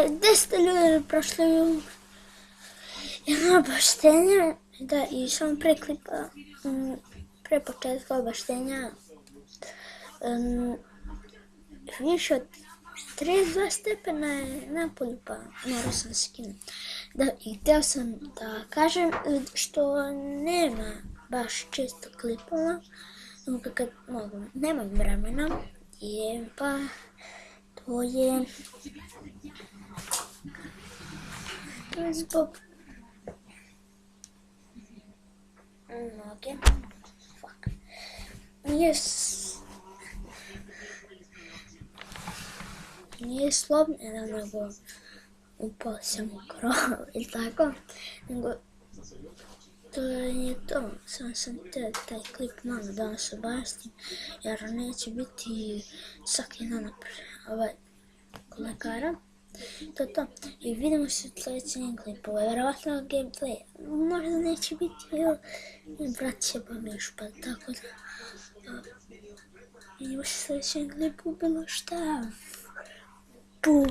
Gdje ste ljudi prošli jedno obaštenje, da i samo pre početka obaštenja više od 32 stepena je napolju, pa morao sam skinuti. I htio sam da kažem što nema baš često klipova, kad mogu, nemam vremena, pa to je zbog noge, nije slomljena, nego upao sam u krov ili tako, nego to je to. Sam htio taj klip malo danas obastim, jer neće biti svaki dan kod lekara. To je to. I vidimo se u sljedećem klipu. Vjerovatno gameplay. Možda neće biti, brat će pomiješ, pa tako da. Vidimo se u sljedećem klipu, bilo šta. Puh.